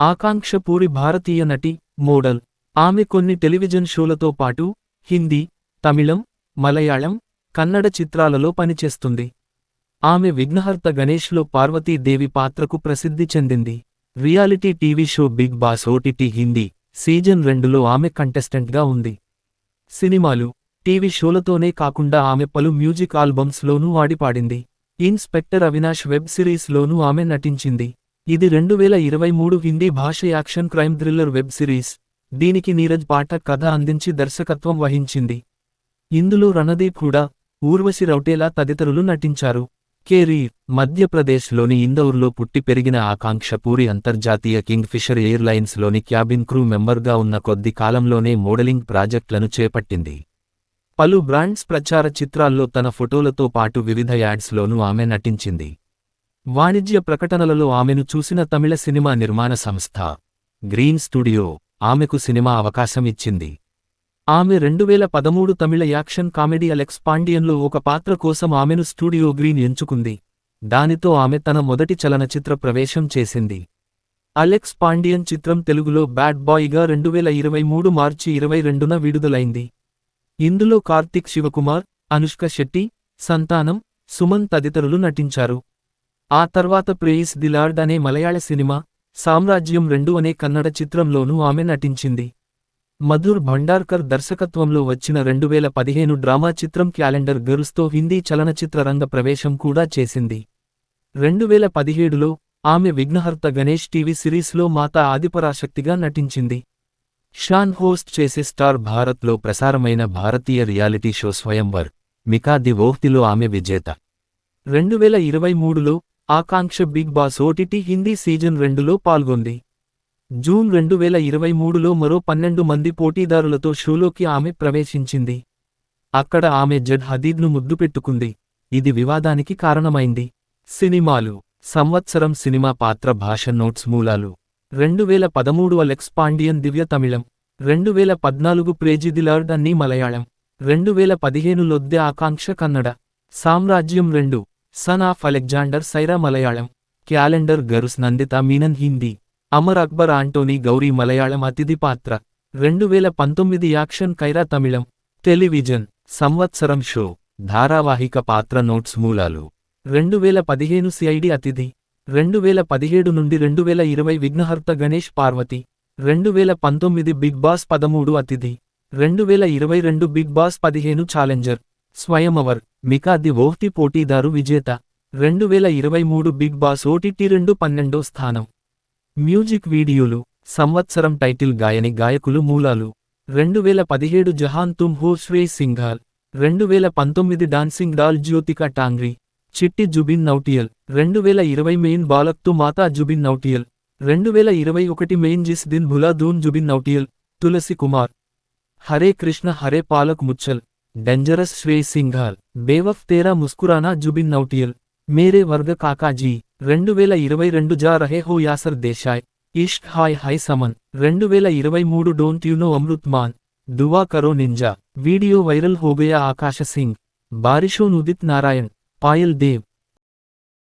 ఆకాంక్ష పూరి భారతీయ నటి, మోడల్. ఆమె కొన్ని టెలివిజన్ షోలతో పాటు హిందీ, తమిళం, మలయాళం, కన్నడ చిత్రాలలో పనిచేస్తుంది. ఆమె విఘ్నహర్త గణేష్లో పార్వతీదేవి పాత్రకు ప్రసిద్ధి చెందింది. Reality TV show Bigg Boss OTT Hindi season 2లో ఆమె కంటెస్టెంట్గా ఉంది. సినిమాలు, టీవీ షోలతోనే కాకుండా ఆమె పలు మ్యూజిక్ ఆల్బమ్స్లోనూ పాడింది. ఇన్స్పెక్టర్ అవినాష్ వెబ్ సిరీస్లోనూ ఆమె నటించింది. ఇది 2023 హిందీ భాష action crime thriller web series. దీనికి నీరజ్ పాఠక్ కథ అందించి దర్శకత్వం వహించింది. ఇందులో రణదీప్ హుడా, ఊర్వశి రౌటేలా తదితరులు నటించారు. కెరీర్. మధ్యప్రదేశ్లోని ఇందౌర్లో పుట్టి పెరిగిన ఆకాంక్ష పూరి అంతర్జాతీయ కింగ్ఫిషర్ ఎయిర్లైన్స్లోని క్యాబిన్ క్రూ మెంబర్గా ఉన్న కొద్ది కాలంలోనే మోడలింగ్ ప్రాజెక్టులను చేపట్టింది. పలు బ్రాండ్స్ ప్రచార చిత్రాల్లో తన ఫోటోలతో పాటు వివిధ యాడ్స్లోనూ ఆమె నటించింది. వాణిజ్య ప్రకటనలలో ఆమెను చూసిన తమిళ సినిమా నిర్మాణ సంస్థ గ్రీన్ స్టూడియో ఆమెకు సినిమా అవకాశం ఇచ్చింది. ఆమె 2013 తమిళ యాక్షన్ కామెడీ అలెక్స్ పాండియన్లో ఒక పాత్ర కోసం ఆమెను స్టూడియో గ్రీన్ ఎంచుకుంది. దానితో ఆమె తన మొదటి చలనచిత్ర ప్రవేశం చేసింది. అలెక్స్ పాండియన్ చిత్రం తెలుగులో బ్యాడ్ బాయ్గా 2023 మార్చి 22న విడుదలైంది. ఇందులో కార్తిక్ శివకుమార్, అనుష్క శెట్టి, సంతానం, సుమన్ తదితరులు నటించారు. ఆ తర్వాత ప్రేయిస్ ది లార్డ్ అనే మలయాళ సినిమా, సామ్రాజ్యం 2 అనే కన్నడ చిత్రంలోనూ ఆమె నటించింది. మధుర్ భండార్కర్ దర్శకత్వంలో వచ్చిన 2015 డ్రామా చిత్రం క్యాలెండర్ గర్ల్స్తో హిందీ చలనచిత్ర రంగ ప్రవేశం కూడా చేసింది. 2017లో ఆమె విఘ్నహర్త గణేష్ టీవీ సిరీస్లో మాతా ఆదిపరాశక్తిగా నటించింది. షాన్ హోస్ట్ చేసే స్టార్ భారత్లో ప్రసారమైన భారతీయ రియాలిటీ షో స్వయంవర్ మికా ది వోహ్తిలో ఆమె విజేత. 2023లో Akanksha Bigg Boss OTT Hindi season 2లో పాల్గొంది. జూన్ 2023లో మరో 12 మంది పోటీదారులతో షోలోకి ఆమె ప్రవేశించింది. అక్కడ ఆమె జడ్ హదీద్ను ముద్దు పెట్టుకుంది. ఇది వివాదానికి కారణమైంది. సినిమాలు. సంవత్సరం సినిమా పాత్ర భాష నోట్స్ మూలాలు. 2013 అలెక్స్ పాండియన్ దివ్య తమిళం. 2014 ప్రేజి ది లార్డ్ అన్నీ మలయాళం. 2015 Lodde Akanksha Kannada. Samrajyam 2 son of Alexander Saira మలయాళం. Calendar girls Nandita Menon Hindi. Amar Akbar Antony Gauri మలయాళం అతిథి పాత్ర. 2019 యాక్షన్ కైరా తమిళం. టెలివిజన్. సంవత్సరం షో ధారావాహిక పాత్ర నోట్స్ మూలాలు. 2015 సిఐడి అతిథి. 2017 నుండి 2020 విఘ్నహర్త గణేష్ పార్వతి. 2019 బిగ్ బాస్ 13 అతిథి. 2022 big boss 15 challenger. Swayamvar Mika the వోహ్తి పోటీదారు విజేత. 2023 బిగ్ బాస్ ఓటీటీ 12వ స్థానం. మ్యూజిక్ వీడియోలు. సంవత్సరం టైటిల్ గాయని గాయకులు మూలాలు. 2017 Jahan Tum Ho Shreyas Singhal. 2019 dancing doll Jyotica Tangri. Chitti Jubin Nautiyal. 2020 Main Balak Tu Mata Jubin Nautiyal. 2021 Main Jis Din Bhula Doon Jubin Nautiyal. Tulsi Kumar. Hare Krishna Hare Palak Muchhal. Dangerous Shreyas Singhal. Bewafa Tera Muskurana Jubin నౌటియల్. మేరే వర్గ కాకాజీ. 2022 జా రహే హో యాసర్ దేశాయ్. ఇష్క్ హాయ్ హై సమన్. 2023 don't you know Amrit Maan. దువా కరో నింజా. వీడియో వైరల్ హోగయా ఆకాశ సింగ్. బారిషోన్ ఉదిత్ నారాయణ్. పాయల్ దేవ్.